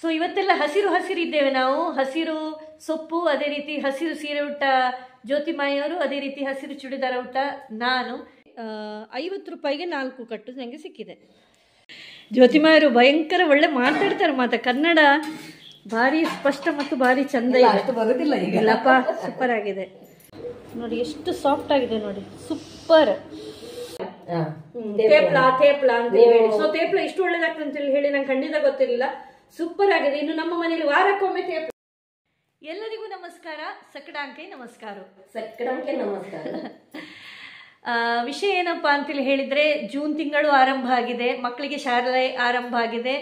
So ಇವತ್ತೆಲ್ಲ ಹಸಿರು ಹಸಿರಿದ್ದೇವೆ ನಾವು. ಹಸಿರು ಸೊಪ್ಪು, ಅದೇ ರೀತಿ ಹಸಿರು ಸೀರೆ ಉಟ್ಟ ಜ್ಯೋತಿಮಾಯಿಯವರು, ಅದೇ ರೀತಿ ಹಸಿರು ಚೂಡಿದಾರ ಉಟ್ಟ ನಾನು. 50 ರೂಪಾಯಿಗೆ 4 ಕಟ್ಟು ನನಗೆ ಸಿಕ್ಕಿದೆ. ಜ್ಯೋತಿಮಾಯರು ಭಯಂಕರ ಒಳ್ಳೆ ಮಾತಾಡ್ತಾರೆ. ಕನ್ನಡ ಭಾರಿ ಸ್ಪಷ್ಟ ಮತ್ತು ಭಾರಿ ಚಂದ ಇದೆ. ಬರುದಿಲ್ಲ ಇಲ್ಲಪ್ಪ, ಸೂಪರ್ ಆಗಿದೆ ನೋಡಿ, ಎಷ್ಟು ಸಾಫ್ಟ್ ಆಗಿದೆ ನೋಡಿ, ಸೂಪರ್. ತೇಪ್ಲಾ ಅಂತ ಹೇಳಿ, ಸೊ ತೇಪ್ಲಾ ಇಷ್ಟು ಒಳ್ಳೇದಾಗ್ತದೆ ಅಂತ ಹೇಳಿ ನಂಗೆ ಖಂಡಿತ ಗೊತ್ತಿರಲಿಲ್ಲ. ಸೂಪರ್ ಆಗಿದೆ. ಇನ್ನು ನಮ್ಮ ಮನೆಯಲ್ಲಿ ವಾರಕ್ಕೊಮ್ಮೆ ತೇಪ್ಲಾ. ಎಲ್ಲರಿಗೂ ನಮಸ್ಕಾರ, ಸಕ್ಕಡಾಂಕೆ ನಮಸ್ಕಾರ. ವಿಷಯ ಏನಪ್ಪಾ ಅಂತೇಳಿ ಹೇಳಿದ್ರೆ, ಜೂನ್ ತಿಂಗಳು ಆರಂಭ ಆಗಿದೆ, ಮಕ್ಕಳಿಗೆ ಶಾಲೆ ಆರಂಭ ಆಗಿದೆ.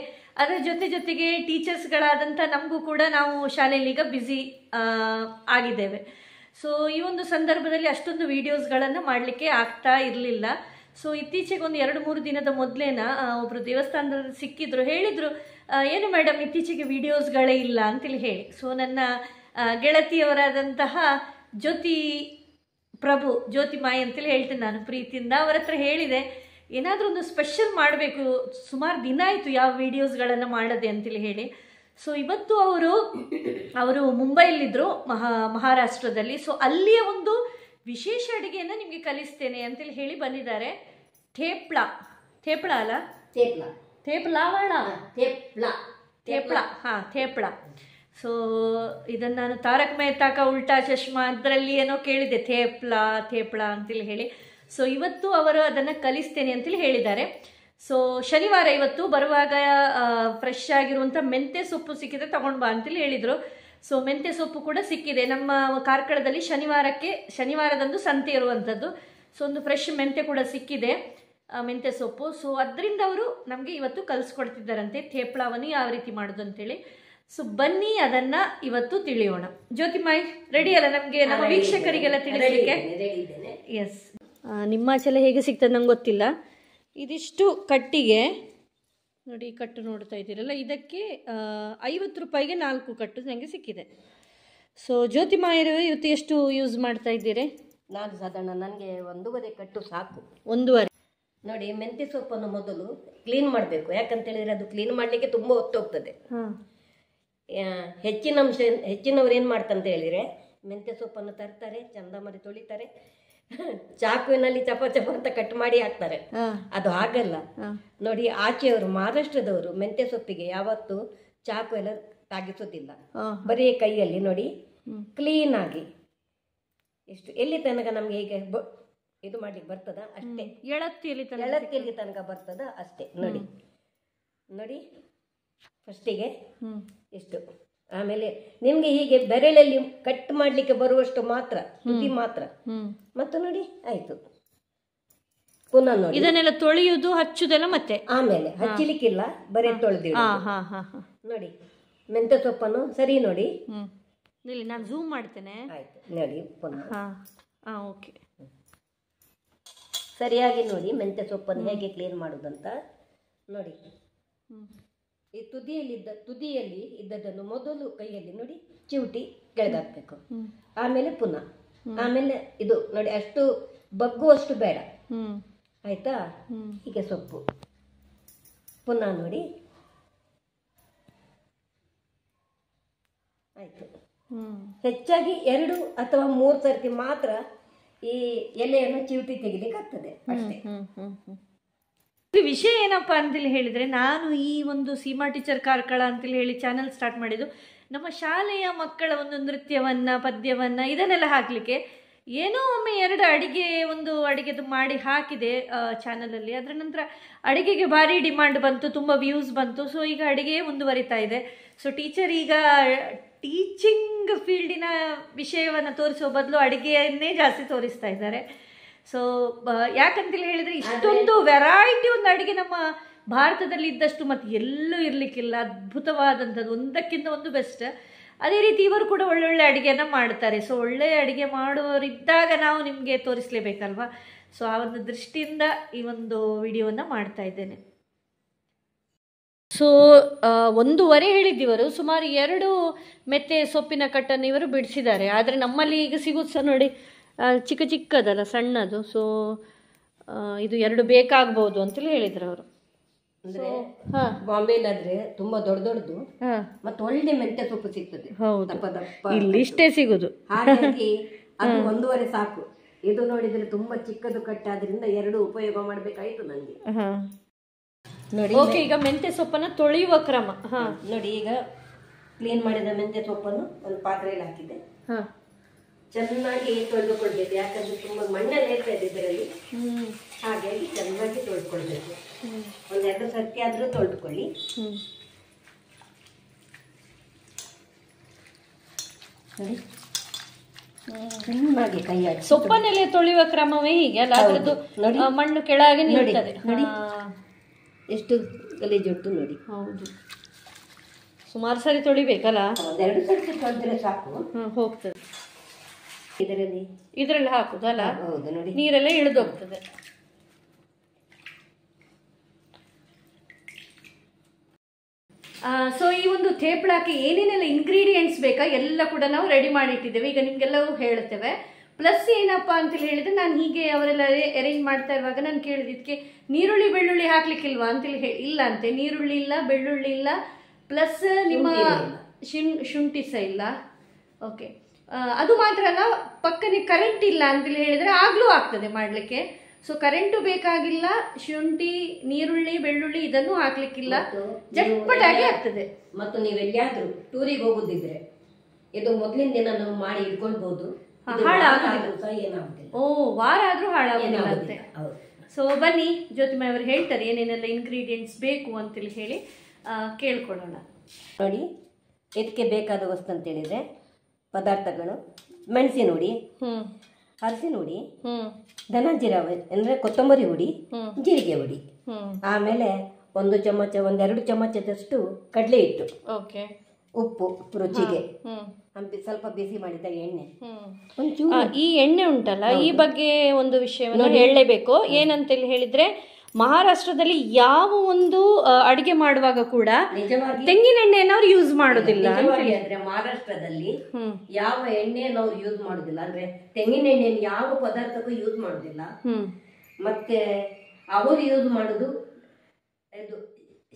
ಅದರ ಜೊತೆಗೆ ಟೀಚರ್ಸ್ಗಳಾದಂಥ ನಮಗೂ ಕೂಡ ನಾವು ಶಾಲೆಯಲ್ಲಿ ಈಗ ಬ್ಯುಸಿ ಆಗಿದ್ದೇವೆ. ಸೊ ಈ ಒಂದು ಸಂದರ್ಭದಲ್ಲಿ ಅಷ್ಟೊಂದು ವಿಡಿಯೋಸ್ಗಳನ್ನು ಮಾಡಲಿಕ್ಕೆ ಆಗ್ತಾ ಇರಲಿಲ್ಲ. ಸೊ ಇತ್ತೀಚೆಗೆ ಒಂದು 2-3 ದಿನದ ಮೊದಲೇನ ಒಬ್ಬರು ದೇವಸ್ಥಾನದಲ್ಲಿ ಸಿಕ್ಕಿದ್ರು, ಹೇಳಿದರು ಏನು ಮೇಡಮ್ ಇತ್ತೀಚೆಗೆ ವಿಡಿಯೋಸ್ಗಳೇ ಇಲ್ಲ ಅಂತೇಳಿ ಹೇಳಿ. ಸೊ ನನ್ನ ಗೆಳತಿಯವರಾದಂತಹ ಜ್ಯೋತಿಮಾಯಿ ಅಂತೇಳಿ ಹೇಳ್ತೇನೆ ನಾನು ಪ್ರೀತಿಯಿಂದ. ಅವರ ಹತ್ರ ಹೇಳಿದೆ ಏನಾದರೂ ಒಂದು ಸ್ಪೆಷಲ್ ಮಾಡಬೇಕು, ಸುಮಾರು ದಿನ ಆಯಿತು ಯಾವ ವಿಡಿಯೋಸ್ಗಳನ್ನು ಮಾಡದೆ ಅಂತೇಳಿ ಹೇಳಿ. ಸೊ ಇವತ್ತು ಅವರು ಮುಂಬೈಲಿದ್ದರು, ಮಹಾರಾಷ್ಟ್ರದಲ್ಲಿ. ಸೊ ಅಲ್ಲಿಯ ಒಂದು ವಿಶೇಷ ಅಡುಗೆಯನ್ನು ನಿಮಗೆ ಕಲಿಸ್ತೇನೆ ಅಂತೇಳಿ ಹೇಳಿ ಬಂದಿದ್ದಾರೆ. ಥೇಪ್ಲಾ ಅಲ್ಲ, ಥೇಪ್ಲಾ. ಸೊ ಇದನ್ನು ನಾನು ತಾರಕ್ ಮೆಹ್ತಾ ಕಾ ಉಲ್ಟಾ ಚಶ್ಮಾ ಅದರಲ್ಲಿ ಏನೋ ಕೇಳಿದೆ, ಥೇಪ್ಲಾ ಅಂತೇಳಿ ಹೇಳಿ. ಸೊ ಇವತ್ತು ಅವರು ಅದನ್ನು ಕಲಿಸ್ತೇನೆ ಅಂತೇಳಿ ಹೇಳಿದ್ದಾರೆ. ಸೊ ಶನಿವಾರ ಇವತ್ತು ಬರುವಾಗ ಫ್ರೆಶ್ ಆಗಿರುವಂಥ ಮೆಂತ್ಯ ಸೊಪ್ಪು ಸಿಕ್ಕಿದ್ರೆ ತಗೊಂಡು ಬಾ ಅಂತೇಳಿ ಹೇಳಿದರು. ಸೊ ಮೆಂತ್ಯ ಸೊಪ್ಪು ಕೂಡ ಸಿಕ್ಕಿದೆ. ನಮ್ಮ ಕಾರ್ಕಳದಲ್ಲಿ ಶನಿವಾರದಂದು ಸಂತೆ ಇರುವಂಥದ್ದು. ಸೊ ಒಂದು ಫ್ರೆಶ್ ಮೆಂತ್ಯ ಕೂಡ ಸಿಕ್ಕಿದೆ, ಮೆಂತ್ಯ ಸೊಪ್ಪು. ಸೊ ಅದರಿಂದ ಅವರು ನಮಗೆ ಇವತ್ತು ಕಲಿಸ್ಕೊಡ್ತಿದ್ದಾರಂತೆ ಥೇಪ್ಲಾವನ್ನು ಯಾವ ರೀತಿ ಮಾಡೋದು ಅಂತೇಳಿ. ಸೊ ಬನ್ನಿ ಅದನ್ನ ಇವತ್ತು ತಿಳಿಯೋಣ. ಜ್ಯೋತಿಮಾಯಿ ರೆಡಿ ಅಲ್ಲ ನಮಗೆ, ನಮ್ಮ ವೀಕ್ಷಕರಿಗೆಲ್ಲ ತಿಳಿಸಲಿಕ್ಕೆ? ಎಸ್. ನಿಮ್ಮಾಚೆಲ್ಲ ಹೇಗೆ ಸಿಗ್ತದೆ ನಂಗೆ ಗೊತ್ತಿಲ್ಲ. ಇದಿಷ್ಟು ಕಟ್ಟಿಗೆ ನೋಡಿ, ಕಟ್ಟು ನೋಡ್ತಾ ಇದ್ದೀರಲ್ಲ, ಇದಕ್ಕೆ 50 ರೂಪಾಯಿಗೆ 4 ಕಟ್ಟು ನನಗೆ ಸಿಕ್ಕಿದೆ. ಸೊ ಜ್ಯೋತಿಮಾಯರು ಇವತ್ತು ಎಷ್ಟು ಯೂಸ್ ಮಾಡ್ತಾ ಇದ್ದೀರಿ? ನಾನು ಸಾಧಾರಣ ನನಗೆ 1.5 ಕಟ್ಟು ಸಾಕು. 1.5 ನೋಡಿ, ಮೆಂತ್ಯ ಸೊಪ್ಪನ್ನು ಮೊದಲು ಕ್ಲೀನ್ ಮಾಡಬೇಕು. ಯಾಕಂತೇಳಿದ್ರೆ ಅದು ಕ್ಲೀನ್ ಮಾಡಲಿಕ್ಕೆ ತುಂಬ ಹೊತ್ತು ಹೋಗ್ತದೆ. ಹೆಚ್ಚಿನವ್ರು ಏನು ಮಾಡ್ತಂತ ಹೇಳಿದರೆ, ಮೆಂತ್ಯ ಸೊಪ್ಪನ್ನು ತರ್ತಾರೆ, ಚಂದ ಮಾಡಿ ತೊಳಿತಾರೆ, ಚಾಕುವಿನಲ್ಲಿ ಚಪ ಅಂತ ಕಟ್ ಮಾಡಿ ಹಾಕ್ತಾರೆ. ಅದು ಹಾಗಲ್ಲ ನೋಡಿ. ಆಚೆಯವರು, ಮಹಾರಾಷ್ಟ್ರದವರು ಮೆಂತ್ಯ ಸೊಪ್ಪಿಗೆ ಯಾವತ್ತು ಚಾಕು ಎಲ್ಲ ತಾಗಿಸೋದಿಲ್ಲ, ಬರೀ ಕೈಯಲ್ಲಿ ನೋಡಿ ಕ್ಲೀನ್ ಆಗಿ ಎಷ್ಟು ಎಲ್ಲಿ ತನಕ ನಮ್ಗೆ ಹೀಗೆ ಇದು ಮಾಡ್ಲಿಕ್ಕೆ ಬರ್ತದ ಅಷ್ಟೇ, ಎಳತ್ತಿಯಲ್ಲಿ ತನಕ ಬರ್ತದ ಅಷ್ಟೇ. ನೋಡಿ ಫಸ್ಟಿಗೆ ಎಷ್ಟು, ಆಮೇಲೆ ನಿಮ್ಗೆ ಹೀಗೆ ಬೆರಳಲ್ಲಿ ಕಟ್ ಮಾಡ್ಲಿಕ್ಕೆ ಬರುವಷ್ಟು ಮಾತ್ರ, ತುದಿ ಮಾತ್ರ. ಮತ್ತು ನೋಡಿ ಆಯ್ತು. ಪುನಃ ನೋಡಿ ಇದನ್ನೆಲ್ಲ ತೊಳೆಯುವುದು, ಹಚ್ಚುದೆಲ್ಲ ಮತ್ತೆ ಆಮೇಲೆ ಹಚ್ಚಲಿಕ್ಕಿಲ್ಲ, ಬರೀ ತೊಳೆದಿ ನೋಡಿ. ಮೆಂತ್ಯ ಸೊಪ್ಪನ್ನು ಸರಿ ನೋಡಿ, ನಾನು ಝೂಮ್ ಮಾಡ್ತೇನೆ. ಆಯ್ತು ನೋಡಿ, ಪುನಃ ಓಕೆ, ಸರಿಯಾಗಿ ನೋಡಿ ಮೆಂತ್ಯ ಸೊಪ್ಪನ್ನು ಹೇಗೆ ಕ್ಲೀನ್ ಮಾಡುದಂತ ನೋಡಿ. ಈ ತುದಿಯಲ್ಲಿ ಇದ್ದದನ್ನು ಮೊದಲು ಕೈಯಲ್ಲಿ ನೋಡಿ ಚಿವುಟಿ ಕೆಳಗಾಕ್ಬೇಕು. ಆಮೇಲೆ ಪುನಃ, ಆಮೇಲೆ ಇದು ನೋಡಿ, ಅಷ್ಟು ಬಗ್ಗುವಷ್ಟು ಬೇಡ, ಆಯ್ತಾ? ಹೀಗೆ ಸೊಪ್ಪು ಪುನಃ ನೋಡಿ ಆಯ್ತು. ಹೆಚ್ಚಾಗಿ 2 ಅಥವಾ 3 ಸರ್ತಿ ಮಾತ್ರ ಈ ಎಲೆಯನ್ನು ಚಿವುಟಿ ತೆಗಿಲಿಕ್ಕೆ ಆಗ್ತದೆ ಅಷ್ಟೇ. ವಿಷಯ ಏನಪ್ಪಾ ಅಂತೇಳಿ ಹೇಳಿದ್ರೆ, ನಾನು ಈ ಒಂದು ಸೀಮಾ ಟೀಚರ್ ಕಾರ್ಕಳ ಅಂತೇಳಿ ಹೇಳಿ ಚಾನಲ್ ಸ್ಟಾರ್ಟ್ ಮಾಡಿದ್ದು ನಮ್ಮ ಶಾಲೆಯ ಮಕ್ಕಳ ಒಂದು ನೃತ್ಯವನ್ನ, ಪದ್ಯವನ್ನ ಇದನ್ನೆಲ್ಲ ಹಾಕ್ಲಿಕ್ಕೆ. ಏನೋ ಒಮ್ಮೆ 2 ಅಡಿಗೆದು ಮಾಡಿ ಹಾಕಿದೆ ಚಾನಲಲ್ಲಿ. ಅದರ ನಂತರ ಅಡಿಗೆಗೆ ಭಾರಿ ಡಿಮಾಂಡ್ ಬಂತು, ತುಂಬ ವ್ಯೂಸ್ ಬಂತು. ಸೊ ಈಗ ಅಡಿಗೆ ಮುಂದುವರಿತಾ ಇದೆ. ಸೊ ಟೀಚರ್ ಈಗ ಟೀಚಿಂಗ್ ಫೀಲ್ಡಿನ ವಿಷಯವನ್ನು ತೋರಿಸುವ ಬದಲು ಅಡಿಗೆಯನ್ನೇ ಜಾಸ್ತಿ ತೋರಿಸ್ತಾ ಇದ್ದಾರೆ. ಸೊ ಯಾಕಂತೇಳಿ ಹೇಳಿದ್ರೆ, ಇಷ್ಟೊಂದು ವೆರೈಟಿ ಒಂದು ಅಡಿಗೆ ನಮ್ಮ ಭಾರತದಲ್ಲಿ ಇದ್ದಷ್ಟು ಮತ್ತೆ ಎಲ್ಲೂ ಇರಲಿಕ್ಕಿಲ್ಲ. ಅದ್ಭುತವಾದಂಥದ್ದು, ಒಂದಕ್ಕಿಂತ ಒಂದು ಬೆಸ್ಟ್. ಅದೇ ರೀತಿ ಇವರು ಕೂಡ ಒಳ್ಳೊಳ್ಳೆ ಅಡುಗೆಯನ್ನು ಮಾಡ್ತಾರೆ. ಸೊ ಒಳ್ಳೆಯ ಅಡುಗೆ ಮಾಡುವವರಿದ್ದಾಗ ನಾವು ನಿಮಗೆ ತೋರಿಸಲೇಬೇಕಲ್ವಾ. ಸೊ ಆ ಒಂದು ದೃಷ್ಟಿಯಿಂದ ಈ ಒಂದು ವಿಡಿಯೋವನ್ನು ಮಾಡ್ತಾ ಇದ್ದೇನೆ. ಸೊ 1.5 ಹೇಳಿದ್ದಿವರು, ಸುಮಾರು 2 ಮೆತ್ತೆ ಸೊಪ್ಪಿನ ಕಟ್ಟನ್ನು ಇವರು ಬಿಡಿಸಿದ್ದಾರೆ. ಆದರೆ ನಮ್ಮಲ್ಲಿ ಈಗ ಸಿಗೋದು ಸಹ ನೋಡಿ ಚಿಕ್ಕದಲ್ಲ, ಸಣ್ಣದು. ಸೊ ಇದು 2 ಬೇಕಾಗ್ಬೋದು ಅಂತೇಳಿ ಹೇಳಿದರು ಅವರು. ಅಂದ್ರೆ ಬಾಂಬೆಲಾದ್ರೆ ತುಂಬಾ ದೊಡ್ಡ ದೊಡ್ಡದು ಮತ್ತೆ ಒಳ್ಳೆ ಮೆಂತ್ಯ ಸೊಪ್ಪು ಸಿಗ್ತದೆ. ದಪ್ಪ ದಪ್ಪ ಇಲ್ಲಿ ಇಷ್ಟೇ ಸಿಗುದು. ಹಾಗಾಗಿ ಅದು 1.5 ಸಾಕು. ಇದು ನೋಡಿದ್ರೆ ತುಂಬಾ ಚಿಕ್ಕದು ಕಟ್ಟಾದ್ರಿಂದ 2 ಉಪಯೋಗ ಮಾಡ್ಬೇಕಾಯ್ತು ನಂಗೆ. ನೋಡಿ ಓಕೆ, ಈಗ ಮೆಂತ್ಯ ಸೊಪ್ಪನ್ನ ತೊಳೆಯುವ ಕ್ರಮ. ನೋಡಿ, ಈಗ ಕ್ಲೀನ್ ಮಾಡಿದ ಮೆಂತ್ಯ ಸೊಪ್ಪನ್ನು ಒಂದು ಪಾತ್ರೆಯಲ್ಲಿ ಹಾಕಿದೆ. ಚೆನ್ನಾಗಿ ತೊಳೆದುಕೊಳ್ಬೇಕು, ಯಾಕಂದ್ರೆ ತುಂಬಾ ಮಣ್ಣೆಲ್ಲ ಇರ್ತದೆ ಇದರಲ್ಲಿ. ಹಾಗಾಗಿ ಚೆನ್ನಾಗಿ ತೊಳೆದುಕೊಳ್ಬೇಕು. 1-2 ಸರ್ತಿ ಆದ್ರೂ ತೊಳೆದುಕೊಳ್ಳಿ. ನೋಡಿ, ಚೆನ್ನಾಗಿ ಕೈ ಹಾಕಿ ಸೊಪ್ಪನ್ನೆಲೆ ತೊಳೆಯುವ ಕ್ರಮವೇ ಹೀಗೆ ಅಲ್ಲ? ಅದ್ರದ್ದು ಮಣ್ಣು ಕೆಳಗೆ ನಿಲ್ತದೆ. ನೋಡಿ ಎಷ್ಟು ಗಲೀಜುಂಟು ನೋಡಿ. ಹೌದು, ಸುಮಾರು ಸರಿ ತೊಳಿಬೇಕಲ್ಲ? 2 ಸರ್ತಿ ತೊಳೆದ್ರೆ ಸಾಕು, ಹೋಗ್ತದೆ. ಇದರಲ್ಲಿ ಹಾಕುದಲ್ಲ? ಹೌದು, ನೋಡಿ ನೀರೆಲ್ಲ ಇಳಿದೋಗ್ತದೆ. ಸೊ ಈ ಒಂದು ಥೇಪ್ಳಕ್ಕೆ ಏನೇನೆಲ್ಲ ಇಂಗ್ರೀಡಿಯೆಂಟ್ಸ್ ಬೇಕಾ ಎಲ್ಲ ಕೂಡ ನಾವು ರೆಡಿ ಮಾಡಿ ಇಟ್ಟಿದ್ದೇವೆ. ಈಗ ನಿಮ್ಗೆಲ್ಲವೂ ಹೇಳ್ತೇವೆ. ಪ್ಲಸ್ ಏನಪ್ಪಾ ಅಂತ ಹೇಳಿದ್ರೆ, ನಾನು ಹೀಗೆ ಅವರೆಲ್ಲ ಅರೇಂಜ್ ಮಾಡ್ತಾ ಇರುವಾಗ ನಾನು ಕೇಳಿದಕ್ಕೆ ನೀರುಳ್ಳಿ ಬೆಳ್ಳುಳ್ಳಿ ಹಾಕ್ಲಿಕ್ಕಿಲ್ವಾ ಅಂತೇಳಿ ಇಲ್ಲ ಅಂತೆ. ನೀರುಳ್ಳಿ ಇಲ್ಲ, ಬೆಳ್ಳುಳ್ಳಿ ಇಲ್ಲ, ಪ್ಲಸ್ ನಿಮ್ಮ ಶುಂಠಿ ಸಹ ಇಲ್ಲ. ಓಕೆ, ಅದು ಮಾತ್ರ ಅಲ್ಲ, ಪಕ್ಕನೆ ಕರೆಂಟ್ ಇಲ್ಲ ಅಂತೇಳಿ ಹೇಳಿದ್ರೆ ಆಗ್ಲೂ ಆಗ್ತದೆ ಮಾಡ್ಲಿಕ್ಕೆ. ಸೊ ಕರೆಂಟು ಬೇಕಾಗಿಲ್ಲ, ಶುಂಠಿ, ನೀರುಳ್ಳಿ, ಬೆಳ್ಳುಳ್ಳಿ ಇದನ್ನು ಹಾಕ್ಲಿಕ್ಕಿಲ್ಲ, ಜಟ್ಪಟಾಗಿ ಆಗ್ತದೆ. ಮತ್ತು ನೀವು ಎಲ್ಲಿಯಾದ್ರೂ ಟೂರಿಗೆ ಹೋಗುದಿದ್ರೆ ಇದು ಮೊದಲಿನ ದಿನ ನಾವು ಮಾಡಿ ಇಟ್ಕೊಳ್ಬಹುದು. ಓ, ವಾರ ಆದ್ರೂ ಹಾಳಾಗುದಿಲ್ಲ ಅಂತೆ. ಸೊ ಬನ್ನಿ, ಜ್ಯೋತಿಮಾ ಅವರು ಹೇಳ್ತಾರೆ ಏನೇನೆಲ್ಲ ಇಂಗ್ರೀಡಿಯೆಂಟ್ಸ್ ಬೇಕು ಅಂತೇಳಿ ಹೇಳಿ ಕೇಳ್ಕೊಳ್ಳೋಣ. ನೋಡಿ, ಇದಕ್ಕೆ ಬೇಕಾದ ವಸ್ತು ಅಂತ ಹೇಳಿದ್ರೆ ಪದಾರ್ಥಗಳು: ಮೆಣಸಿನ ಹುಡಿ, ಅರಸಿನ ಹುಡಿ, ಧನಂಜೀರ ಅಂದ್ರೆ ಕೊತ್ತಂಬರಿ ಹುಡಿ, ಜೀರಿಗೆ ಹುಡಿ, ಆಮೇಲೆ 1 ಚಮಚ 1-2 ಚಮಚದಷ್ಟು ಕಡಲೆ ಹಿಟ್ಟು, ಉಪ್ಪು ರುಚಿಗೆ, ಸ್ವಲ್ಪ ಬಿಸಿ ಮಾಡಿದ ಎಣ್ಣೆ. ಈ ಎಣ್ಣೆ ಉಂಟಲ್ಲ, ಈ ಬಗ್ಗೆ ಒಂದು ವಿಷಯವನ್ನು ಹೇಳಲೇಬೇಕು. ಏನಂತೇಳಿ ಹೇಳಿದ್ರೆ, ಮಹಾರಾಷ್ಟ್ರದಲ್ಲಿ ಯಾವ ಒಂದು ಅಡಿಗೆ ಮಾಡುವಾಗ ಕೂಡ ತೆಂಗಿನ ಎಣ್ಣೆಯನ್ನು ಅವ್ರು ಯೂಸ್ ಮಾಡೋದಿಲ್ಲ. ಅಂದ್ರೆ ಮಹಾರಾಷ್ಟ್ರದಲ್ಲಿ ಯಾವ ಎಣ್ಣೆಯನ್ನು ಅವ್ರು ಯೂಸ್ ಮಾಡುದಿಲ್ಲ, ಅಂದ್ರೆ ತೆಂಗಿನ ಎಣ್ಣೆಯನ್ನು ಯಾವ ಪದಾರ್ಥಕ್ಕೂ ಯೂಸ್ ಮಾಡುದಿಲ್ಲ. ಮತ್ತೆ ಅವರು ಯೂಸ್ ಮಾಡುದು ಇದು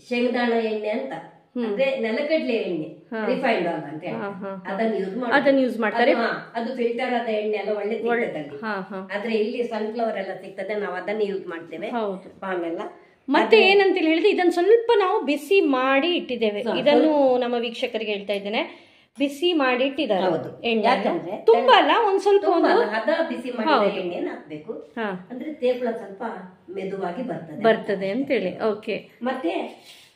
ಶೇಂಗದಾಣ ಎಣ್ಣೆ ಅಂತ, ಅಂದ್ರೆ ನೆಲಗಡ್ಲೆ ಎಣ್ಣೆ, ರಿಫೈನ್ಡ್ ಆಯಿಲ್ ಅಂತ ಅದನ್ನು ಯೂಸ್ ಮಾಡ್ತಾರೆ. ಅದು ಫಿಲ್ಟರ್ ಆದ ಎಣ್ಣೆ ಎಲ್ಲ ಒಳ್ಳೆ ಸಿಗ್ತದೆ. ಆದ್ರೆ ಇಲ್ಲಿ ಸನ್ಫ್ಲವರ್ ಎಲ್ಲ ಸಿಗ್ತದೆ, ನಾವು ಅದನ್ನ ಯೂಸ್ ಮಾಡ್ತೇವೆ. ಆಮೇಲೆ ಮತ್ತೆ ಏನಂತ ಹೇಳಿದ್ರೆ, ಇದನ್ನು ಸ್ವಲ್ಪ ನಾವು ಬಿಸಿ ಮಾಡಿ ಇಟ್ಟಿದ್ದೇವೆ. ಇದನ್ನು ನಮ್ಮ ವೀಕ್ಷಕರಿಗೆ ಹೇಳ್ತಾ ಇದ್ದೇನೆ, ಬಿಸಿ ಮಾಡಿ ಇಟ್ಟಿದ್ದಾರೆ. ಯಾಕಂದ್ರೆ ತುಂಬಾ ಅಲ್ಲ, ಒಂದ್ ಸ್ವಲ್ಪ ಹದ ಬಿಸಿ ಮಾಡಿದ ಎಣ್ಣೆನ ಹಾಕ್ಬೇಕು, ಅಂದ್ರೆ ತೇಪಳ ಸ್ವಲ್ಪ ಮೆದುವಾಗಿ ಬರ್ತದೆ ಅಂತೇಳಿ. ಓಕೆ, ಮತ್ತೆ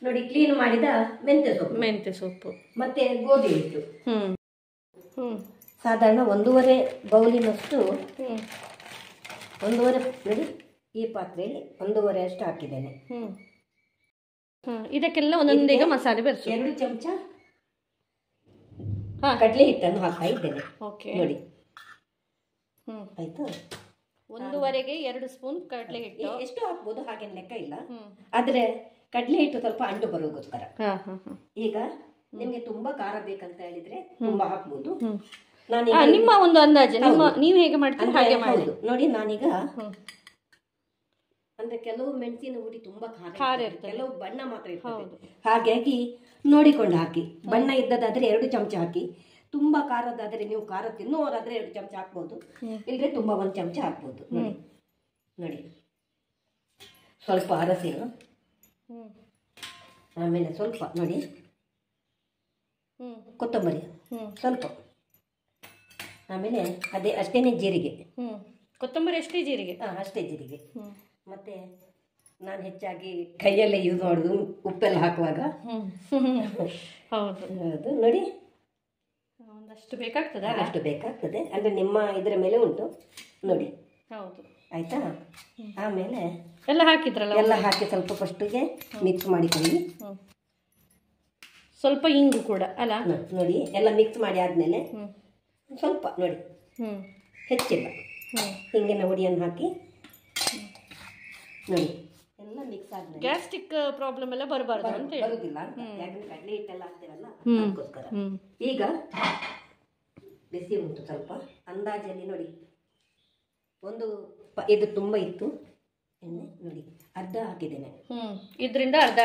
ನೋಡಿ, ಕ್ಲೀನ್ ಮಾಡಿದ ಮೆಂತ್ಯ ಸೊಪ್ಪು ಮತ್ತೆ ಗೋಧಿ ಹಿಟ್ಟು ಸಾಧಾರಣ 1.5 ಬೌಲಿನಷ್ಟು, 1.5 ನೋಡಿ, ಈ ಪಾತ್ರೆಯಲ್ಲಿ 1.5 ಅಷ್ಟು ಹಾಕಿದ್ದೇನೆ. ಇದಕ್ಕೆಲ್ಲ ಒಂದೊಂದೀಗ ಮಸಾಲೆ ಬೆರೆಸು. 2 ಚಮಚ ಕಡಲೆ ಹಿಟ್ಟನ್ನು ಹಾಕ್ತಾ ಇದ್ದೇನೆ. ನೋಡಿ, ಆಯ್ತು. 1.5ಗೆ 2 ಸ್ಪೂನ್ ಕಡಲೆ ಹಿಟ್ಟು. ಎಷ್ಟು ಹಾಕ್ಬೋದು ಹಾಗೇನು ಲೆಕ್ಕ ಇಲ್ಲ, ಆದ್ರೆ ಕಡಲೆ ಹಿಟ್ಟು ಸ್ವಲ್ಪ ಅಂಟು ಬರೋಗೋಸ್ಕರ. ಈಗ ನಿಮ್ಗೆ ತುಂಬಾ ಖಾರ ಬೇಕಂತ ಹೇಳಿದ್ರೆ ತುಂಬಾ ಹಾಕ್ಬೋದು. ನಿಮ್ಮ ಒಂದು ಅಂದಾಜು, ನೀವು ಹೇಗೆ ಮಾಡ್ತೀರಿ ಹಾಗೆ ಮಾಡಿ. ನೋಡಿ, ನಾನೀಗ ಅಂದ್ರೆ ಕೆಲವು ಮೆಣಸಿನ ಹುಡಿ ತುಂಬಾ ಖಾರ ಇರ್ತದೆ, ಕೆಲವು ಬಣ್ಣ ಮಾತ್ರ ಇರ್ತದೆ. ಹಾಗಾಗಿ ನೋಡಿಕೊಂಡು ಹಾಕಿ. ಬಣ್ಣ ಇದ್ದದಾದ್ರೆ 2 ಚಮಚ ಹಾಕಿ, ತುಂಬಾ ಖಾರದಾದ್ರೆ, ನೀವು ಖಾರ ತಿನ್ನುವವರಾದ್ರೆ 2 ಚಮಚ ಹಾಕ್ಬೋದು, ಇಲ್ಲದ್ರೆ ತುಂಬಾ 1 ಚಮಚ ಹಾಕ್ಬೋದು. ನೋಡಿ, ಸ್ವಲ್ಪ ಅರಸಿನ, ಆಮೇಲೆ ಸ್ವಲ್ಪ ನೋಡಿ ಕೊತ್ತಂಬರಿ ಸ್ವಲ್ಪ, ಆಮೇಲೆ ಅಷ್ಟೇನೆ ಜೀರಿಗೆ. ಕೊತ್ತಂಬರಿ ಅಷ್ಟೇ, ಜೀರಿಗೆ ಅಷ್ಟೇ ಜೀರಿಗೆ. ಮತ್ತೆ ನಾನು ಹೆಚ್ಚಾಗಿ ಕೈಯಲ್ಲೇ ಯೂಸ್ ಮಾಡೋದು ಉಪ್ಪೆಲ್ಲ ಹಾಕುವಾಗ. ಹೌದು, ನೋಡಿ ಒಂದಷ್ಟು ಬೇಕಾಗ್ತದೆ, ಅಷ್ಟು ಬೇಕಾಗ್ತದೆ, ಅಂದ್ರೆ ನಿಮ್ಮ ಇದರ ಮೇಲೆ ಉಂಟು ನೋಡಿ. ಹೌದು, ಆಯ್ತಾ. ಆಮೇಲೆ ಎಲ್ಲ ಹಾಕಿದ್ರಲ್ಲ, ಎಲ್ಲ ಹಾಕಿ ಸ್ವಲ್ಪ ಫಸ್ಟಿಗೆ ಮಿಕ್ಸ್ ಮಾಡಿಕೊಳ್ಳಿ. ಸ್ವಲ್ಪ ಇಂಗು ಕೂಡ ಅಲ್ಲ. ನೋಡಿ, ಎಲ್ಲ ಮಿಕ್ಸ್ ಮಾಡಿ ಆದ್ಮೇಲೆ ಸ್ವಲ್ಪ ನೋಡಿ, ಹೆಚ್ಚಿಲ್ಲ, ಹಿಂಗಿನ ಹುಡಿಯನ್ನು ಹಾಕಿ ನೋಡಿ, ಎಲ್ಲ ಮಿಕ್ಸ್ ಆದ್ಮೇಲೆ ಗ್ಯಾಸ್ಟ್ರಿಕ್ ಪ್ರಾಬ್ಲಮ್ ಎಲ್ಲ ಬರಬಾರ್ದು ಅಂತ ಬರುದಿಲ್ಲ, ಯಾಕಂದ್ರೆ ಕಡಲೆ ಹಿಟ್ಟೆಲ್ಲ ಹಾಕ್ತೇವಲ್ಲ ಅದಕ್ಕೋಸ್ಕರ. ಈಗ ಬಿಸಿ ಉಂಟು ಸ್ವಲ್ಪ ಅಂದಾಜಲ್ಲಿ ನೋಡಿ. ಇದು ತುಂಬ ಇತ್ತು, ಎಣ್ಣೆ ನೋಡಿ ಅರ್ಧ ಹಾಕಿದ್ದೇನೆ. ಇದರಿಂದ ಅರ್ಧ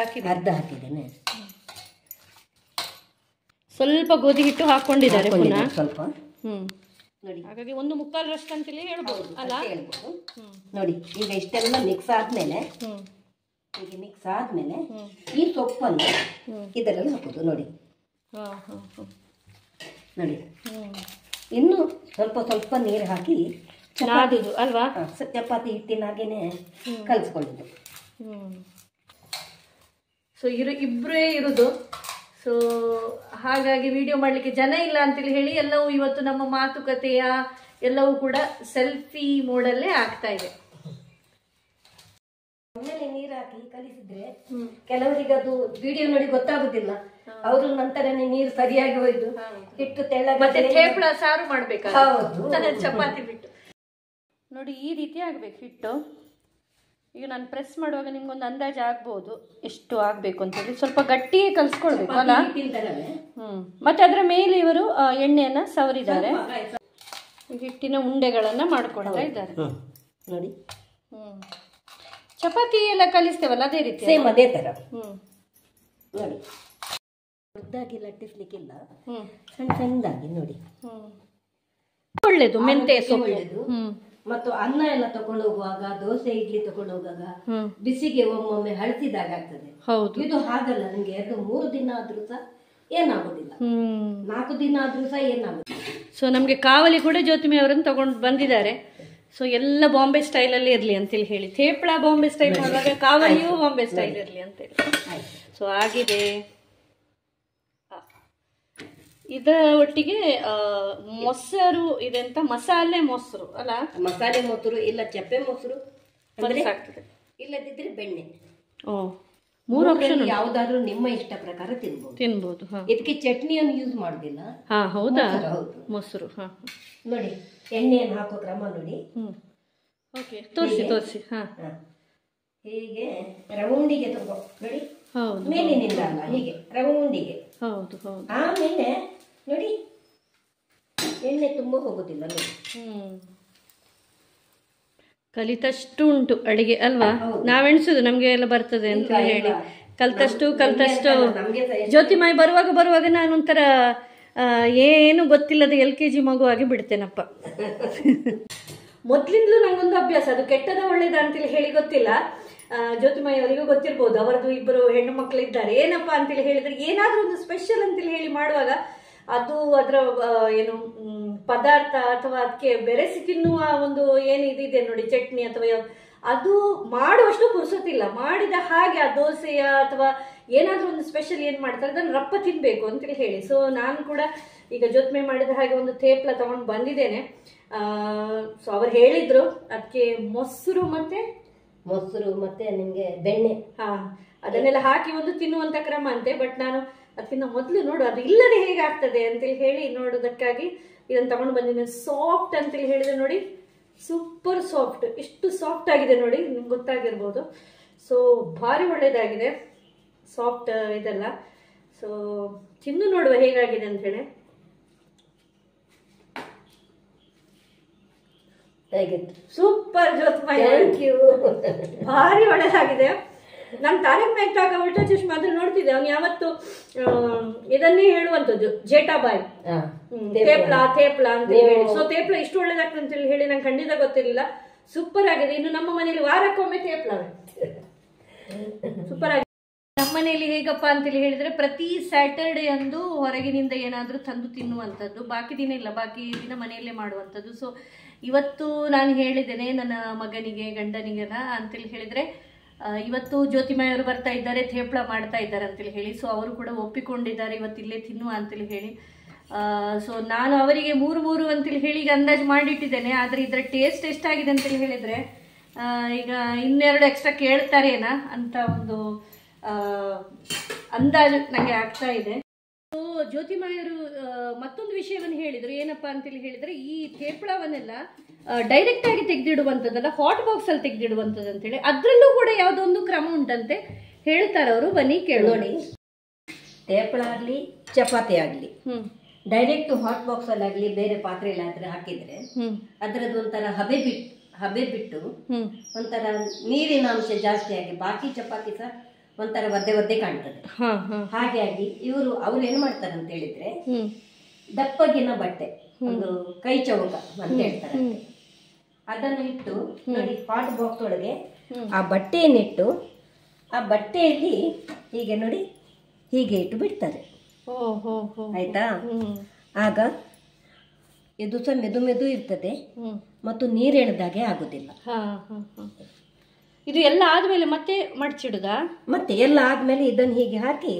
ಹಾಕಿದ್ದೇನೆ. ಸ್ವಲ್ಪ ಗೋಧಿ ಹಿಟ್ಟು ಹಾಕೊಂಡಿದ್ದಾರೆ ಸ್ವಲ್ಪ ನೋಡಿ. ಹಾಗಾಗಿ 1/4 ಅಂತೇಳಿ ಹೇಳ್ಬೋದು ಅಲ್ಲ, ಹೇಳ್ಬೋದು. ನೋಡಿ ಈಗ ಇಷ್ಟೆಲ್ಲ ಮಿಕ್ಸ್ ಆದ್ಮೇಲೆ ಹೀಗೆ ಮಿಕ್ಸ್ ಆದ್ಮೇಲೆ ಈ ಸೊಪ್ಪನ್ನು ಇದರಲ್ಲಿ ಹಾಕೋದು. ನೋಡಿ ನೋಡಿ ಇನ್ನು ಸ್ವಲ್ಪ ನೀರು ಹಾಕಿ ನಾದುದು ಅಲ್ವಾ, ಚಪಾತಿ ಹಿಟ್ಟಿನಾಗೇನೆ ಕಲಿಸ್ಕೊಳ್ಳೋದು. ಸೊ ಇಬ್ಬರೇ ಇರೋದು. ಸೊ ಹಾಗಾಗಿ ವಿಡಿಯೋ ಮಾಡಲಿಕ್ಕೆ ಜನ ಇಲ್ಲ ಅಂತೇಳಿ ಹೇಳಿ ಎಲ್ಲವೂ ಇವತ್ತು ನಮ್ಮ ಮಾತುಕತೆಯ ಎಲ್ಲವೂ ಕೂಡ ಸೆಲ್ಫಿ ಮೋಡಲ್ಲೇ ಆಗ್ತಾ ಇದೆ. ಆಮೇಲೆ ನೀರು ಹಾಕಿ ಕಲಿಸಿದ್ರೆ ಕೆಲವರಿಗೆ ಅದು ವಿಡಿಯೋ ನೋಡಿ ಗೊತ್ತಾಗುದಿಲ್ಲ. ಅವರು ನಂತರನೇ ನೀರು ಸರಿಯಾಗಿ ಹೋಯ್ತು ಹಿಟ್ಟು ತೆಳ್ಳಗೆ ಮತ್ತೆ ಥೇಪಳ ಸಾರು ಮಾಡ್ಬೇಕಾದ್ರೆ ಚಪಾತಿ ಬಿಟ್ಟು ನೋಡಿ ಈ ರೀತಿ ಆಗ್ಬೇಕು ಹಿಟ್ಟು. ಈಗ ನಾನು ಪ್ರೆಸ್ ಮಾಡುವಾಗ ನಿಮ್ಗೊಂದು ಅಂದಾಜು ಆಗ್ಬೋದು ಎಷ್ಟು ಆಗ್ಬೇಕು ಅಂತ ಹೇಳಿ. ಸ್ವಲ್ಪ ಗಟ್ಟಿಯೇ ಕಲ್ಸ್ಕೊಳ್ಬೇಕು ಅಲ್ಲ. ಮತ್ತೆ ಅದರ ಮೇಲೆ ಇವರು ಎಣ್ಣೆಯನ್ನ ಸವರಿದ್ದಾರೆ, ಹಿಟ್ಟಿನ ಉಂಡೆಗಳನ್ನ ಮಾಡ್ಕೊಳ್ತಾ ಇದ್ದಾರೆ ನೋಡಿ. ಚಪಾತಿ ಎಲ್ಲ ಕಲಿಸ್ತೇವಲ್ಲ ಅದೇ ರೀತಿ, ಸೇಮ್ ಅದೇ ತರ. ನೋಡಿ ಉದ್ದಾಗಿ ಲಟ್ಟಿಸ್ಲಿಕ್ಕಿಲ್ಲ, ಸಣ್ಣ ಸಣ್ಣದಾಗಿ ನೋಡಿ. ಒಳ್ಳೇದು ಮೆಂತೆ ಒಳ್ಳೇದು. ಮತ್ತು ಅನ್ನ ಎಲ್ಲ ತಕೊಂಡು ಹೋಗುವಾಗ, ದೋಸೆ ಇಡ್ಲಿ ತಕೊಂಡು ಹೋಗುವಾಗ ಬಿಸಿಗೆ ಒಮ್ಮೊಮ್ಮೆ ಹಳಸಿದಾಗ ಆಗ್ತದೆ. ಇದು ಹಾಗಲ್ಲ, ನಿಮ್ಗೆ 2-3 ದಿನ ಆದ್ರೂ ಸಹ ಏನಾಗುದಿಲ್ಲ, 4 ದಿನ ಆದ್ರೂ ಸಹ ಏನಾಗುದಿಲ್ಲ. ಸೊ ನಮ್ಗೆ ಕಾವಲಿ ಕೂಡ ಜ್ಯೋತಿಮಿ ಅವರನ್ನು ತಗೊಂಡು ಬಂದಿದ್ದಾರೆ. ಸೊ ಎಲ್ಲ ಬಾಂಬೆ ಸ್ಟೈಲ್ ಅಲ್ಲಿ ಇರ್ಲಿ ಅಂತೇಳಿ ಹೇಳಿ, ಥೇಪಳ ಬಾಂಬೆ ಸ್ಟೈಲ್ ಮಾಡುವಾಗ ಕಾವಲಿಯೂ ಬಾಂಬೆ ಸ್ಟೈಲ್ ಇರ್ಲಿ ಅಂತೇಳಿ. ಸೊ ಆಗಿದೆ. ಇದರ ಒಟ್ಟಿಗೆ ಮೊಸರು ಇದೆ ಅಂತ, ಮಸಾಲೆ ಮೊಸರು ಅಲ್ಲ, ಮಸಾಲೆ ಮೊಸರು ಇಲ್ಲ ಚಪ್ಪೆ ಮೊಸರು ಆಗ್ತದೆ, ಇಲ್ಲದಿದ್ರೆ ಬೆಣ್ಣೆ. ಮೂರು ಆಪ್ಷನ್, ಯಾವ್ದಾದ್ರು ನಿಮ್ಮ ಇಷ್ಟ ಪ್ರಕಾರ ತಿನ್ಬಹುದು. ಇದಕ್ಕೆ ಚಟ್ನಿಯನ್ನು ಯೂಸ್ ಮಾಡುದಿಲ್ಲ. ಹೌದಾ, ಮೊಸರು. ನೋಡಿ ಎಣ್ಣೆಯನ್ನು ಹಾಕೋ ಕ್ರಮ ನೋಡಿ. ತೋರಿಸಿ. ಹೀಗೆ ರೌಂಡಿಗೆ ತಗೋ ನೋಡಿ, ಮೇಲಿನಿಂದ ಅಲ್ಲ, ಹೀಗೆ ರೌಂಡಿಗೆ. ಆಮೇಲೆ ನೋಡಿ ಎಣ್ಣೆ ತುಂಬಾ ಹೋಗುದಿಲ್ಲ ನೋಡಿ. ಕಲಿತಷ್ಟು ಉಂಟು ಅಡಿಗೆ ಅಲ್ವಾ, ನಾವೆಣಿಸುದು ನಮ್ಗೆ ಎಲ್ಲ ಬರ್ತದೆ ಅಂತ ಹೇಳಿ. ಕಲ್ತಷ್ಟು ಜ್ಯೋತಿಮಾಯಿ ಬರುವಾಗ ನಾನೊಂಥರ ಏನು ಗೊತ್ತಿಲ್ಲದೆ LKG ಮಗುವಾಗಿ ಬಿಡ್ತೇನಪ್ಪ. ಮೊದ್ಲಿಂದಲೂ ನಂಗೊಂದು ಅಭ್ಯಾಸ, ಅದು ಕೆಟ್ಟದ ಒಳ್ಳೇದ ಅಂತೇಳಿ ಹೇಳಿ ಗೊತ್ತಿಲ್ಲ. ಜ್ಯೋತಿಮಾಯಿ ಅವರಿಗೂ ಗೊತ್ತಿರ್ಬೋದು, ಅವರದ್ದು 2 ಹೆಣ್ಣು ಮಕ್ಕಳು ಇದ್ದಾರೆ. ಏನಪ್ಪಾ ಅಂತೇಳಿ ಹೇಳಿದ್ರೆ ಏನಾದ್ರೂ ಒಂದು ಸ್ಪೆಷಲ್ ಅಂತೇಳಿ ಹೇಳಿ ಮಾಡುವಾಗ ಅದು ಅದರ ಏನು ಪದಾರ್ಥ ಅಥವಾ ಅದಕ್ಕೆ ಬೆರೆಸಿ ತಿನ್ನುವ ಒಂದು ಏನು ಇದಿದೆ ನೋಡಿ, ಚಟ್ನಿ ಅಥವಾ ಅದು ಮಾಡುವಷ್ಟು ಪುರ್ಸೊತ್ತಿಲ್ಲ. ಮಾಡಿದ ಹಾಗೆ ಆ ದೋಸೆಯ ಅಥವಾ ಏನಾದ್ರೂ ಒಂದು ಸ್ಪೆಷಲ್ ಏನ್ ಮಾಡ್ತಾರೆ ಅದನ್ನು ರಪ್ಪ ತಿನ್ಬೇಕು ಅಂತೇಳಿ ಹೇಳಿ. ಸೊ ನಾನು ಕೂಡ ಈಗ ಜ್ಯೋತಿಮಾಯಿ ಮಾಡಿದ ಹಾಗೆ ಒಂದು ಥೇಪ್ಲ ತಗೊಂಡು ಬಂದಿದ್ದೇನೆ. ಸೊ ಅವ್ರು ಹೇಳಿದ್ರು ಅದಕ್ಕೆ ಮೊಸರು ಮತ್ತೆ ನಿಮ್ಗೆ ಬೆಣ್ಣೆ ಅದನ್ನೆಲ್ಲ ಹಾಕಿ ಒಂದು ತಿನ್ನುವಂತ ಕ್ರಮ ಅಂತೆ. ಬಟ್ ನಾನು ಅದಕ್ಕಿಂತ ಮೊದಲು ನೋಡು ಅದು ಇಲ್ಲದೆ ಹೇಗಾಗ್ತದೆ ಅಂತೇಳಿ ಹೇಳಿ ನೋಡೋದಕ್ಕಾಗಿ ಇದನ್ನು ತಗೊಂಡು ಬಂದಿದ್ದೇನೆ. ಸಾಫ್ಟ್ ಅಂತೇಳಿ ಹೇಳಿದ್ರೆ ನೋಡಿ, ಸೂಪರ್ ಸಾಫ್ಟ್, ಎಷ್ಟು ಸಾಫ್ಟ್ ಆಗಿದೆ ನೋಡಿ, ನಿಮ್ಗೆ ಗೊತ್ತಾಗಿರ್ಬೋದು. ಸೊ ಭಾರಿ ಒಳ್ಳೇದಾಗಿದೆ ಸಾಫ್ಟ್ ಇದೆಲ್ಲ. ಸೊ ತಿಂದು ನೋಡುವ ಹೇಗಾಗಿದೆ ಅಂತ ಹೇಳಿ. ಸೂಪರ್ ಜ್ಯೋತಿಮಾಯಿ, ಭಾರಿ ಒಳ್ಳೆದಾಗಿದೆ. ನಾನು ತಾರಕ್ ಮೆಹ್ತಾ ಕಾ ಉಲ್ಟಾ ಚಶ್ಮಾ ಅದ್ರ ನೋಡ್ತಿದ್ದೆ, ಅವ್ನು ಯಾವತ್ತು ಇದನ್ನೇ ಹೇಳುವಂತದ್ದು, ಜೇಟಾಬಾಯಿ ಥೇಪ್ಲ ಅಂತ ಹೇಳಿ. ಸೊ ಥೇಪ್ಲ ಇಷ್ಟು ಒಳ್ಳೇದಾಗ್ತದೆ ಅಂತ ಹೇಳಿ ನಂಗೆ ಖಂಡಿತ ಗೊತ್ತಿರಲಿಲ್ಲ. ಸೂಪರ್ ಆಗಿದೆ. ಇನ್ನು ನಮ್ಮ ಮನೇಲಿ ವಾರಕ್ಕೊಮ್ಮೆ ಥೇಪ್ಲವೇ ಸೂಪರ್ ಆಗಿದೆ. ನಮ್ಮ ಮನೆಯಲ್ಲಿ ಹೇಗಪ್ಪ ಅಂತೇಳಿ ಹೇಳಿದ್ರೆ ಪ್ರತಿ ಸ್ಯಾಟರ್ಡೇ ಅಂದು ಹೊರಗಿನಿಂದ ಏನಾದರೂ ತಂದು ತಿನ್ನುವಂಥದ್ದು, ಬಾಕಿ ದಿನ ಇಲ್ಲ, ಬಾಕಿ ದಿನ ಮನೆಯಲ್ಲೇ ಮಾಡುವಂಥದ್ದು. ಸೊ ಇವತ್ತು ನಾನು ಹೇಳಿದ್ದೇನೆ ನನ್ನ ಮಗನಿಗೆ ಗಂಡನಿಗೆನ ಅಂತೇಳಿ ಹೇಳಿದ್ರೆ, ಇವತ್ತು ಜ್ಯೋತಿಮಾಯಿ ಅವರು ಬರ್ತಾ ಇದ್ದಾರೆ, ಥೇಪ್ಳ ಮಾಡ್ತಾ ಇದ್ದಾರೆ ಅಂತೇಳಿ ಹೇಳಿ. ಸೊ ಅವರು ಕೂಡ ಒಪ್ಪಿಕೊಂಡಿದ್ದಾರೆ ಇವತ್ತು ಇಲ್ಲೇ ತಿನ್ನುವ ಅಂತೇಳಿ ಹೇಳಿ. ಸೊ ನಾನು ಅವರಿಗೆ 3 ಅಂತೇಳಿ ಹೇಳಿ ಈಗ ಅಂದಾಜು ಮಾಡಿಟ್ಟಿದ್ದೇನೆ. ಆದರೆ ಇದರ ಟೇಸ್ಟ್ ಎಷ್ಟಾಗಿದೆ ಅಂತೇಳಿ ಹೇಳಿದರೆ ಈಗ 2 ಎಕ್ಸ್ಟ್ರಾ ಕೇಳ್ತಾರೇನಾ ಅಂತ ಒಂದು ಅಂದಾಜು ನನಗೆ ಆಗ್ತಾ ಇದೆ. ಸೊ ಜ್ಯೋತಿಮಾಯರು ಮತ್ತೊಂದು ವಿಷಯವನ್ನು ಹೇಳಿದರು, ಏನಪ್ಪಾ ಅಂತೇಳಿ ಹೇಳಿದರೆ ಈ ಥೇಪ್ಳವನ್ನೆಲ್ಲ ಡೈರೆಕ್ಟ್ ಆಗಿ ತೆಗೆದಿಡುವಂಥದ್ದಲ್ಲ, ಹಾಟ್ ಬಾಕ್ಸ್ ಅಲ್ಲಿ ತೆಗೆದಿಡುವಂಥದ್ದು ಅಂತೇಳಿ. ಅದರಲ್ಲೂ ಕೂಡ ಯಾವುದೋ ಒಂದು ಕ್ರಮ ಉಂಟಂತೆ ಹೇಳ್ತಾರೆ ಅವರು. ಬನ್ನಿ ಕೇಳೋಣ. ಥೇಪ್ಳ ಆಗಲಿ ಚಪಾತಿ ಆಗಲಿ ಡೈರೆಕ್ಟ್ ಹಾಟ್ ಬಾಕ್ಸ್ ಅಲ್ಲಿ ಆಗಲಿ ಬೇರೆ ಪಾತ್ರೆಯಲ್ಲಿ ಹಾಕಿದ್ರೆ ಅದರದ್ದು ಒಂಥರ ಹಬೆ ಬಿಟ್ಟು ಒಂಥರ ನೀರಿನ ಅಂಶ ಜಾಸ್ತಿಯಾಗಿ ಬಾಕಿ ಚಪಾತಿ ಸಹ ಒಂಥರ ಒದ್ದೆ ಕಾಣ್ತದೆ. ಹಾಗಾಗಿ ಅವ್ರು ಏನ್ ಮಾಡ್ತಾರೆ ಅಂತ ಹೇಳಿದ್ರೆ ದಪ್ಪಗಿನ ಬಟ್ಟೆ, ಒಂದು ಕೈ ಚೌಕ ಅಂತ ಹೇಳ್ತಾರೆ, ಅದನ್ನು ಇಟ್ಟು ನೋಡಿ ಹಾಟ್ ಬಾಕ್ಸ್ ಒಳಗೆ ಆ ಬಟ್ಟೆಯನ್ನಿಟ್ಟು ಆ ಬಟ್ಟೆಯಲ್ಲಿ ಹೀಗೆ ನೋಡಿ ಹೀಗೆ ಇಟ್ಟು ಬಿಡ್ತಾರೆ. ಆಯ್ತಾ? ಆಗ ಇದು ಸಹ ಮೆದು ಇರ್ತದೆ ಮತ್ತು ನೀರೆಳೆದಾಗೆ ಆಗುದಿಲ್ಲ. ಇದು ಎಲ್ಲ ಆದ್ಮೇಲೆ ಮತ್ತೆ ಮಡಚಿಡುದ? ಮತ್ತೆ ಎಲ್ಲ ಆದ್ಮೇಲೆ ಇದನ್ನು ಹೀಗೆ ಹಾಕಿ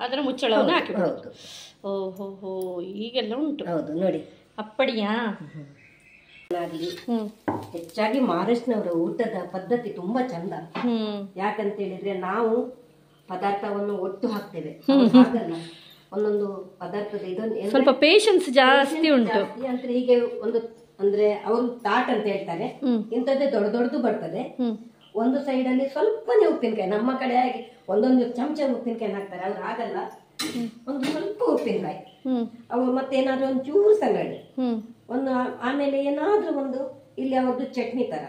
ಅದರ ಮುಚ್ಚಳವನ್ನು ಹಾಕಿ. ಹೌದು. ಓಹೋ, ಈಗೆಲ್ಲ ಉಂಟು. ಹೌದು ನೋಡಿ, ಅಪ್ಪಡಿಯಾ ಆಗ್ಲಿ. ಹೆಚ್ಚಾಗಿ ಮಹಾರಾಷ್ಟ್ರನವರ ಊಟದ ಪದ್ಧತಿ ತುಂಬಾ ಚಂದ. ಯಾಕಂತ ಹೇಳಿದ್ರೆ ನಾವು ಪದಾರ್ಥವನ್ನು ಒಟ್ಟು ಹಾಕ್ತೇವೆ, ಹಾಗಲ್ಲ ಒಂದೊಂದು ಪದಾರ್ಥದ ಇದೊಂದು ಸ್ವಲ್ಪ ಪೇಷನ್ಸ್ ಜಾಸ್ತಿ ಉಂಟು. ಅಂದ್ರೆ ಹೀಗೆ ಒಂದು ಅಂದ್ರೆ ಅವರು ತಾಟ್ ಅಂತ ಹೇಳ್ತಾರೆ, ಇಂಥದ್ದೇ ದೊಡ್ಡದು ಬರ್ತದೆ. ಒಂದು ಸೈಡ್ ಅಲ್ಲಿ ಸ್ವಲ್ಪನೇ ಉಪ್ಪಿನಕಾಯಿ, ನಮ್ಮ ಕಡೆ ಆಗಿ ಒಂದೊಂದು ಚಮಚ ಉಪ್ಪಿನಕಾಯಿ ಹಾಕ್ತಾರೆ, ಅವ್ರು ಹಾಗಲ್ಲ, ಒಂದು ಸ್ವಲ್ಪ ಉಪ್ಪಿನಕಾಯಿ, ಅವು ಮತ್ತೆ ಏನಾದ್ರು ಒಂದು ಚೂರು ಸಲಾಡ್ ಒಂದು, ಆಮೇಲೆ ಏನಾದ್ರೂ ಒಂದು ಇಲ್ಲಿ ಅವ್ರದ್ದು ಚಟ್ನಿ ತರ,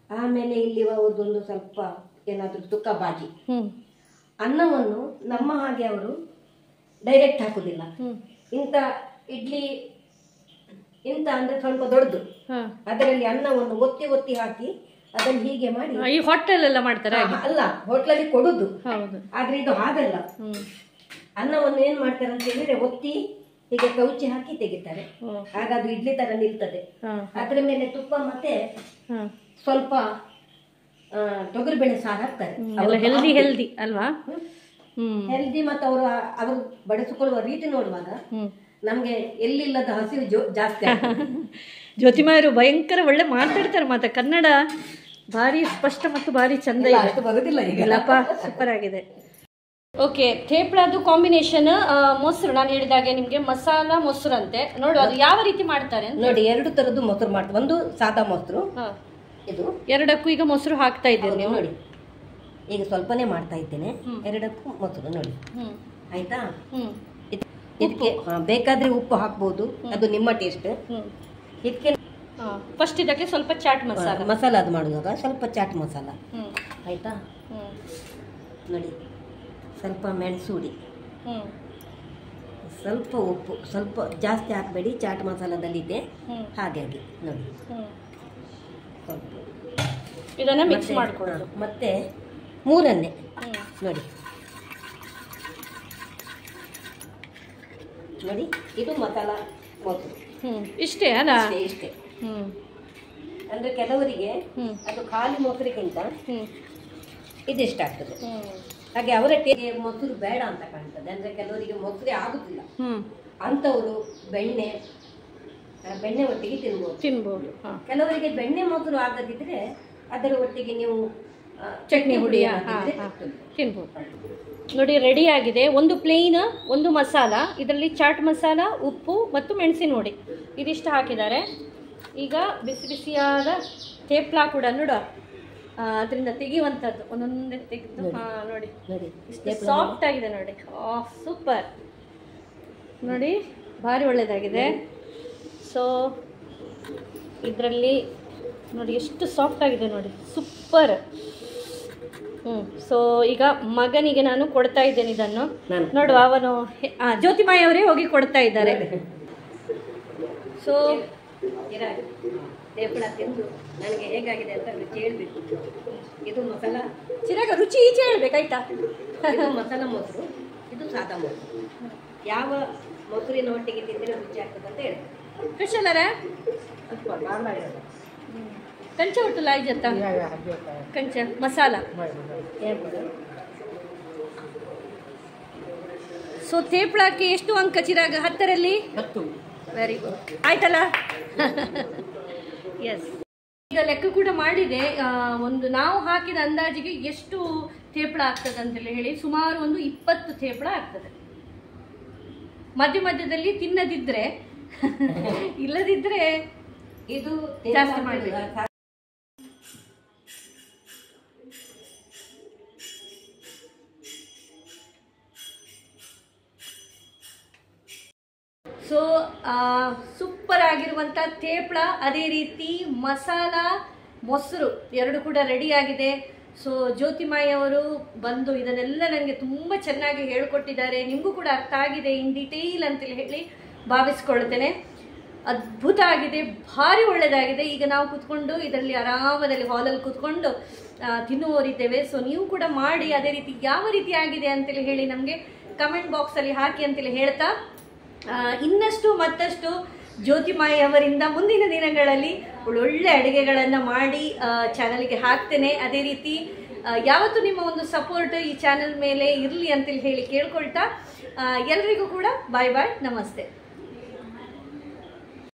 ಆಮೇಲೆ ಇಲ್ಲಿ ಅವ್ರದ್ದೊಂದು ಸ್ವಲ್ಪ ಏನಾದ್ರು ತುಕ್ಕ ಬಾಜಿ. ಅನ್ನವನ್ನು ನಮ್ಮ ಹಾಗೆ ಅವರು ಡೈರೆಕ್ಟ್ ಹಾಕುದಿಲ್ಲ. ಇಂತ ಇಡ್ಲಿ ಇಂತ ಅಂದ್ರೆ ಸ್ವಲ್ಪ ದೊಡ್ಡದು, ಅದರಲ್ಲಿ ಅನ್ನವನ್ನು ಒತ್ತಿ ಹಾಕಿ ಅದನ್ನು ಹೀಗೆ ಮಾಡಿ. ಈ ಹೋಟೆಲ್ ಎಲ್ಲ ಮಾಡ್ತಾರೆ ಅಲ್ಲ, ಹೋಟ್ಲಲ್ಲಿ ಕೊಡುದು. ಆದ್ರೆ ಇದು ಹಾಗಲ್ಲ, ಅನ್ನವನ್ನು ಏನ್ ಮಾಡ್ತಾರೆ ಅಂತ ಹೇಳಿದ್ರೆ ಒತ್ತಿ ಹೀಗೆ ಕೌಚಿ ಹಾಕಿ ತೆಗಿತಾರೆ. ಆಗ ಅದು ಇಡ್ಲಿ ತರ ನಿಲ್ತದೆ. ಅದ್ರ ಮೇಲೆ ತುಪ್ಪ ಮತ್ತೆ ಸ್ವಲ್ಪ ತೊಗರಿಬೇಳೆ ಸಾರು ಹಾಕ್ತಾರೆ. ಹೆಲ್ದಿ ಅಲ್ವಾ? ಹೆಲ್ದಿ. ಮತ್ತೆ ಅವರು ಬಡಿಸಿಕೊಳ್ಳುವ ರೀತಿ ನೋಡುವಾಗ ನಮ್ಗೆ ಎಲ್ಲಿಲ್ಲದ ಹಸಿವು ಜಾಸ್ತಿ. ಜ್ಯೋತಿಮಾಯರು ಭಯಂಕರ ಒಳ್ಳೆ ಮಾತಾಡ್ತಾರೆ, ಮತ್ತೆ ಕನ್ನಡ ಭಾರಿ ಸ್ಪಷ್ಟ ಮತ್ತು ಭಾರಿ ಚಂದ. ಬರುದಿಲ್ಲ ಈಗಲ್ಲಪ್ಪ, ಸೂಪರ್ ಆಗಿದೆ. ಓಕೆ, ಥೇಪ್ಲಾದು ಕಾಂಬಿನೇಷನ್ ಮೊಸರು, ನಾನು ಹೇಳಿದಾಗೆ ನಿಮ್ಗೆ ಮಸಾಲಾ ಮೊಸರು ಅಂತೆ. ನೋಡು ಅದು ಯಾವ ರೀತಿ ಮಾಡ್ತಾರೆ ನೋಡಿ. 2 ತರದ್ದು ಮೊಸರು ಮಾಡ್ತಾರೆ. ಒಂದು ಸಾದಾ ಮೊಸರು, ಇದು ಎರಡಕ್ಕೂ ಈಗ ಮೊಸರು ಹಾಕ್ತಾ ಇದ್ದೇನೆ ನೀವು ನೋಡಿ. ಈಗ ಸ್ವಲ್ಪನೇ ಮಾಡ್ತಾ ಇದ್ದೇನೆ, ಎರಡಕ್ಕೂ ಮೊಸರು ನೋಡಿ. ಆಯ್ತಾ? ಇದಕ್ಕೆ ಬೇಕಾದ್ರೆ ಉಪ್ಪು ಹಾಕ್ಬಹುದು, ಅದು ನಿಮ್ಮ ಟೇಸ್ಟ್. ಇದಕ್ಕೆ ಫಸ್ಟ್ ಇದಕ್ಕೆ ಸ್ವಲ್ಪ ಚಾಟ್ ಮಸಾಲ ಅದು ಮಾಡುವಾಗ ಸ್ವಲ್ಪ ಚಾಟ್ ಮಸಾಲ. ಆಯ್ತಾ? ನೋಡಿ, ಸ್ವಲ್ಪ ಮೆಣಸುಡಿ, ಸ್ವಲ್ಪ ಉಪ್ಪು, ಸ್ವಲ್ಪ ಜಾಸ್ತಿ ಹಾಕಬೇಡಿ, ಚಾಟ್ ಮಸಾಲದಲ್ಲಿದೆ ಹಾಗಾಗಿ ನೋಡಿ. ಇದನ್ನ ಮಿಕ್ಸ್ ಮಾಡ್ಕೊಳ್ಳೋದು. ಮತ್ತೆ ಮೂರನ್ನೇ ನೋಡಿ, ನೋಡಿ ಇದು ಮಸಾಲ ಮೊಸರು. ಇಷ್ಟೇ ಅಲ್ಲ? ಇಷ್ಟೇ. ಅಂದ್ರೆ ಕೆಲವರಿಗೆ ಅದು ಖಾಲಿ ಮೊಸರಿಗಿಂತ ಇದಿಷ್ಟ ಆಗ್ತದೆ. ಹಾಗೆ ಅವರ ಮೊಸರು ಬೇಡ ಅಂತ ಕಾಣ್ತದೆ, ಅಂದ್ರೆ ಕೆಲವರಿಗೆ ಮೊಸರೇ ಆಗುದಿಲ್ಲ ಅಂತವರು ಬೆಣ್ಣೆ ಒಟ್ಟಿಗೆ ತಿನ್ಬಹುದು. ಕೆಲವರಿಗೆ ಬೆಣ್ಣೆ ಮೊಸರು ಆಗದಿದ್ರೆ ಅದರ ಒಟ್ಟಿಗೆ ನೀವು ಚಟ್ನಿ ಹುಡಿ ತಿನ್ಬಹುದು. ನೋಡಿ, ರೆಡಿ ಆಗಿದೆ. ಒಂದು ಪ್ಲೇನ್, ಒಂದು ಮಸಾಲ, ಇದರಲ್ಲಿ ಚಾಟ್ ಮಸಾಲ, ಉಪ್ಪು ಮತ್ತು ಮೆಣಸಿನ ಹುಡಿ ಇದಿಷ್ಟು ಹಾಕಿದ್ದಾರೆ. ಈಗ ಬಿಸಿ ಬಿಸಿಯಾದ ಥೇಪ್ಲಾ ಕೂಡ ನೋಡ ಅದರಿಂದ ತೆಗೆಯುವಂಥದ್ದು, ಒಂದೊಂದೇ ತೆಗೆದು ನೋಡಿ ಸಾಫ್ಟ್ ಆಗಿದೆ ನೋಡಿ. ಸೂಪರ್ ನೋಡಿ, ಭಾರಿ ಒಳ್ಳೆಯದಾಗಿದೆ. ಸೊ ಇದರಲ್ಲಿ ನೋಡಿ ಎಷ್ಟು ಸಾಫ್ಟ್ ಆಗಿದೆ ನೋಡಿ, ಸೂಪರ್. ಸೊ ಈಗ ಮಗನಿಗೆ ನಾನು ಕೊಡ್ತಾ ಇದ್ದೇನೆ ಇದನ್ನು. ನೋಡು, ಅವನು ಜ್ಯೋತಿಮಾಯಿ ಅವರೇ ಹೋಗಿ ಕೊಡ್ತಾ ಇದ್ದಾರೆ. ಸೊ ಥೇಪ್ಲಾ ತಿಂದು ನನಗೆ ಹೇಗಾಗಿದೆ ಅಂತ ರುಚಿ ಹೇಳ್ಬೇಕು. ಇದು ಮಸಾಲ ಚಿರಾಗ ರುಚಿ ಈಚೆ ಹೇಳ್ಬೇಕಾಯ್ತಾ? ಇದು ಮಸಾಲ ಮೊಸರು, ಇದು ಸಾದಾ ಮೊಸರು. ಯಾವ ಮೊಸರಿನ ಒಟ್ಟಿಗೆ ತಿಂದರೆ ರುಚಿ ಆಗ್ತದೆ ಅಂತ ಹೇಳಿ ಸ್ಪೆಷಲರ ಕಂಚ ಉಂಟು ಲಾಯ್ ಜತ್ತ ಕಂಚ ಮಸಾಲ. ಸೊ ಥೇಪ್ಲಾಕ್ಕೆ ಎಷ್ಟು ಅಂಕ ಚಿರಾಗ? 10ರಲ್ಲಿ 10. ವೆರಿ ಗುಡ್, ಆಯ್ತಲ್ಲ? ಎಸ್. ಈಗ ಲೆಕ್ಕ ಕೂಡ ಮಾಡಿದೆ, ಒಂದು ನಾವು ಹಾಕಿದ ಅಂದಾಜಿಗೆ ಎಷ್ಟು ಥೇಪ್ಲ ಆಗ್ತದೆ ಅಂತೇಳಿ ಹೇಳಿ ಸುಮಾರು ಒಂದು 20 ಥೇಪ್ಲ ಆಗ್ತದೆ. ಮಧ್ಯದಲ್ಲಿ ತಿನ್ನದಿದ್ರೆ ಇಲ್ಲದಿದ್ರೆ ಇದು ಜಾಸ್ತಿ ಮಾಡಬೇಕು. ಸೊ ಸೂಪರ್ ಆಗಿರುವಂಥ ಥೇಪ್ಲ, ಅದೇ ರೀತಿ ಮಸಾಲ ಮೊಸರು ಎರಡು ಕೂಡ ರೆಡಿ ಆಗಿದೆ. ಸೊ ಜ್ಯೋತಿಮಾಯಿ ಅವರು ಬಂದು ಇದನ್ನೆಲ್ಲ ನನಗೆ ತುಂಬ ಚೆನ್ನಾಗಿ ಹೇಳ್ಕೊಟ್ಟಿದ್ದಾರೆ. ನಿಮಗೂ ಕೂಡ ಅರ್ಥ ಆಗಿದೆ ಇನ್ ಡೀಟೇಲ್ ಅಂತೇಳಿ ಹೇಳಿ ಭಾವಿಸ್ಕೊಳ್ತೇನೆ. ಅದ್ಭುತ ಆಗಿದೆ, ಭಾರಿ ಒಳ್ಳೆಯದಾಗಿದೆ. ಈಗ ನಾವು ಕೂತ್ಕೊಂಡು ಇದರಲ್ಲಿ ಆರಾಮದಲ್ಲಿ ಹಾಲಲ್ಲಿ ಕೂತ್ಕೊಂಡು ತಿನ್ನುವವರಿದ್ದೇವೆ. ಸೊ ನೀವು ಕೂಡ ಮಾಡಿ, ಅದೇ ರೀತಿ ಯಾವ ರೀತಿ ಆಗಿದೆ ಅಂತೇಳಿ ಹೇಳಿ ನಮಗೆ ಕಮೆಂಟ್ ಬಾಕ್ಸಲ್ಲಿ ಹಾಕಿ ಅಂತೇಳಿ ಹೇಳ್ತಾ, ಇನ್ನಷ್ಟು ಮತ್ತಷ್ಟು ಜ್ಯೋತಿಮಾಯಿ ಅವರಿಂದ ಮುಂದಿನ ದಿನಗಳಲ್ಲಿ ಒಳ್ಳೊಳ್ಳೆ ಅಡುಗೆಗಳನ್ನು ಮಾಡಿ ಚಾನಲ್ಗೆ ಹಾಕ್ತೇನೆ. ಅದೇ ರೀತಿ ಯಾವತ್ತೂ ನಿಮ್ಮ ಒಂದು ಸಪೋರ್ಟ್ ಈ ಚಾನಲ್ ಮೇಲೆ ಇರಲಿ ಅಂತೇಳಿ ಹೇಳಿ ಕೇಳ್ಕೊಳ್ತಾ, ಎಲ್ರಿಗೂ ಕೂಡ ಬಾಯ್ ಬಾಯ್, ನಮಸ್ತೆ.